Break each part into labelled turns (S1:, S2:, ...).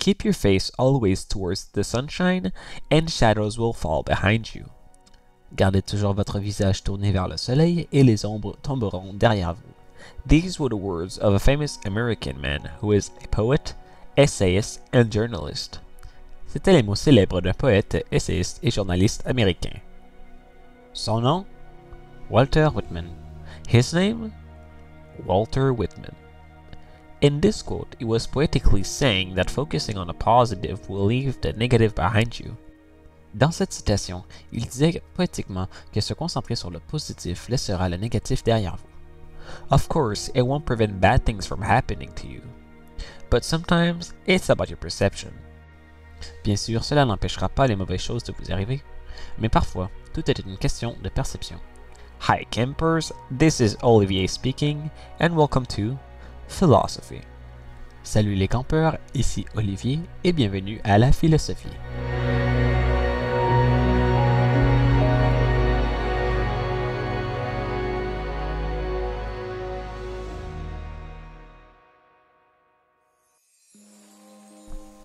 S1: Keep your face always towards the sunshine, and shadows will fall behind you. Gardez toujours votre visage tourné vers le soleil, et les ombres tomberont derrière vous. These were the words of a famous American man who is a poet, essayist, and journalist. C'étaient les mots célèbres d'un poète, essayiste et journaliste américain. Son nom? Walter Whitman. His name? Walter Whitman. In this quote, he was poetically saying that focusing on the positive will leave the negative behind you. Dans cette citation, il disait poétiquement que se concentrer sur le positif laissera le négatif derrière vous. Of course, it won't prevent bad things from happening to you, but sometimes it's about your perception. Bien sûr, cela n'empêchera pas les mauvaises choses de vous arriver, mais parfois, tout est une question de perception. Hi campers, this is Olivier speaking, and welcome to Philosophy. Salut les campeurs, ici Olivier, et bienvenue à la philosophie.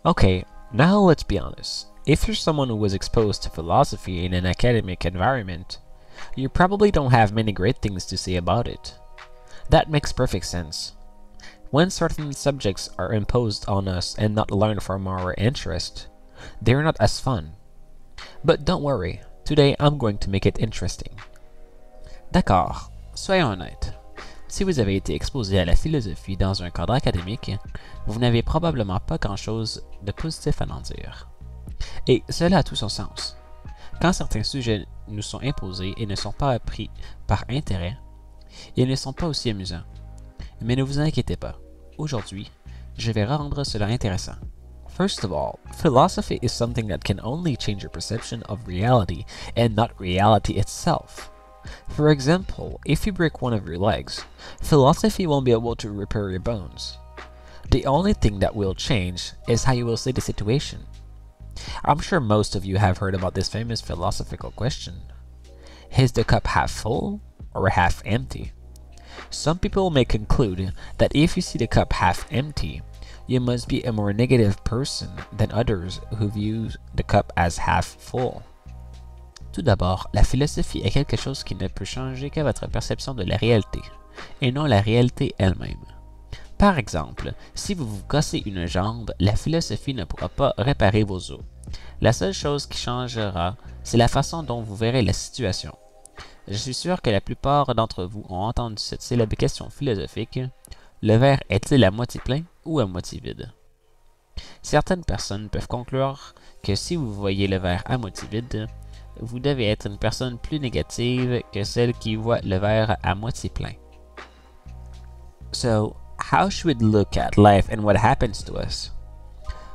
S1: Okay, now let's be honest. If you're someone who was exposed to philosophy in an academic environment, you probably don't have many great things to say about it. That makes perfect sense. When certain subjects are imposed on us and not learned from our interest, they're not as fun. But don't worry, today I'm going to make it interesting. D'accord, soyons honnêtes. Si vous avez été exposé à la philosophie dans un cadre académique, vous n'avez probablement pas grand-chose de positif à en dire. Et cela a tout son sens. Quand certains sujets nous sont imposés et ne sont pas appris par intérêt, ils ne sont pas aussi amusants. Mais ne vous inquiétez pas, aujourd'hui, je vais rendre cela intéressant. First of all, philosophy is something that can only change your perception of reality and not reality itself. For example, if you break one of your legs, philosophy won't be able to repair your bones. The only thing that will change is how you will see the situation. I'm sure most of you have heard about this famous philosophical question. Is the cup half full or half empty? Some people may conclude that if you see the cup half empty, you must be a more negative person than others who view the cup as half full. Tout d'abord, la philosophie est quelque chose qui ne peut changer que votre perception de la réalité, et non la réalité elle-même. Par exemple, si vous vous cassez une jambe, la philosophie ne pourra pas réparer vos os. La seule chose qui changera, c'est la façon dont vous verrez la situation. Je suis sûr que la plupart d'entre vous ont entendu cette célèbre question philosophique: le verre est-il à moitié plein ou à moitié vide? Certaines personnes peuvent conclure que si vous voyez le verre à moitié vide, vous devez être une personne plus négative que celle qui voit le verre à moitié plein. So, how should we look at life and what happens to us?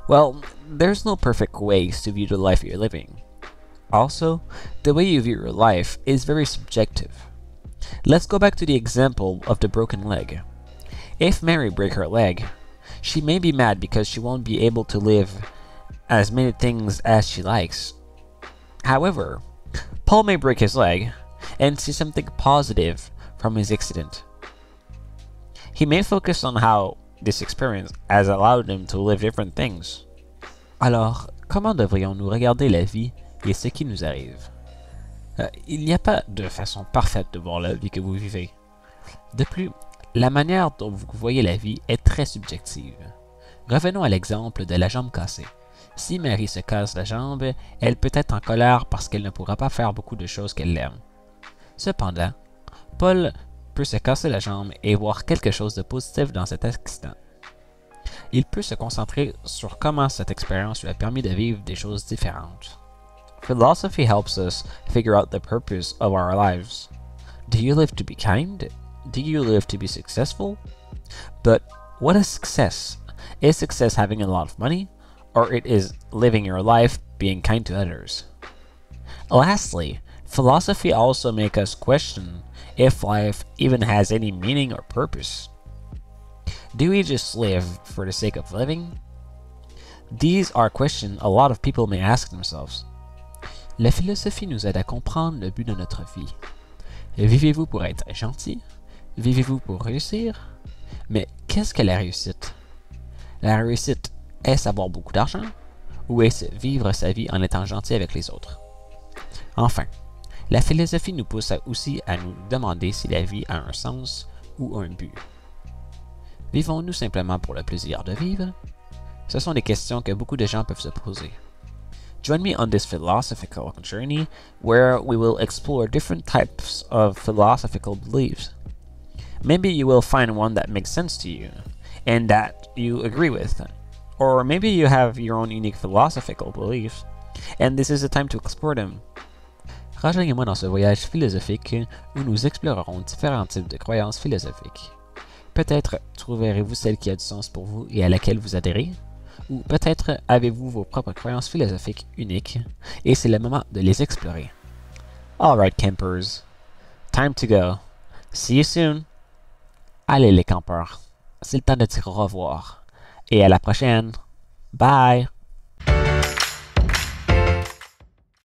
S1: Well, there's no perfect ways to view the life you're living. Also, the way you view your life is very subjective. Let's go back to the example of the broken leg. If Mary breaks her leg, she may be mad because she won't be able to live as many things as she likes. However, Paul may break his leg and see something positive from his accident. He may focus on how this experience has allowed him to live different things. Alors, comment devrions-nous regarder la vie et ce qui nous arrive? Il n'y a pas de façon parfaite de voir la vie que vous vivez. De plus, la manière dont vous voyez la vie est très subjective. Revenons à l'exemple de la jambe cassée. Si Mary se casse la jambe, elle peut être en colère parce qu'elle ne pourra pas faire beaucoup de choses qu'elle aime. Cependant, Paul peut se casser la jambe et voir quelque chose de positif dans cet accident. Il peut se concentrer sur comment cette expérience lui a permis de vivre des choses différentes. Philosophy helps us figure out the purpose of our lives. Do you live to be kind? Do you live to be successful? But what is success? Is success having a lot of money? Or it is living your life being kind to others? Lastly, philosophy also makes us question if life even has any meaning or purpose. Do we just live for the sake of living? These are questions a lot of people may ask themselves. La philosophie nous aide à comprendre le but de notre vie. Vivez-vous pour être gentil? Vivez-vous pour réussir? Mais qu'est-ce que la réussite? La réussite, Est-ce avoir beaucoup d'argent? Ou est-ce vivre sa vie en étant gentil avec les autres? Enfin, la philosophie nous pousse aussi à nous demander si la vie a un sens ou un but. Vivons-nous simplement pour le plaisir de vivre? Ce sont des questions que beaucoup de gens peuvent se poser. Join me on this philosophical journey where we will explore different types of philosophical beliefs. Maybe you will find one that makes sense to you and that you agree with. Or maybe you have your own unique philosophical beliefs and this is the time to explore them. Rejoignez-moi dans ce voyage philosophique où nous explorerons différents types de croyances philosophiques. Peut-être trouverez-vous celle qui a du sens pour vous et à laquelle vous adhérez, ou peut-être avez-vous vos propres croyances philosophiques uniques et c'est le moment de les explorer. Alright campers, time to go. See you soon. Allez les campeurs, c'est le temps de dire au revoir et à la prochaine. Bye!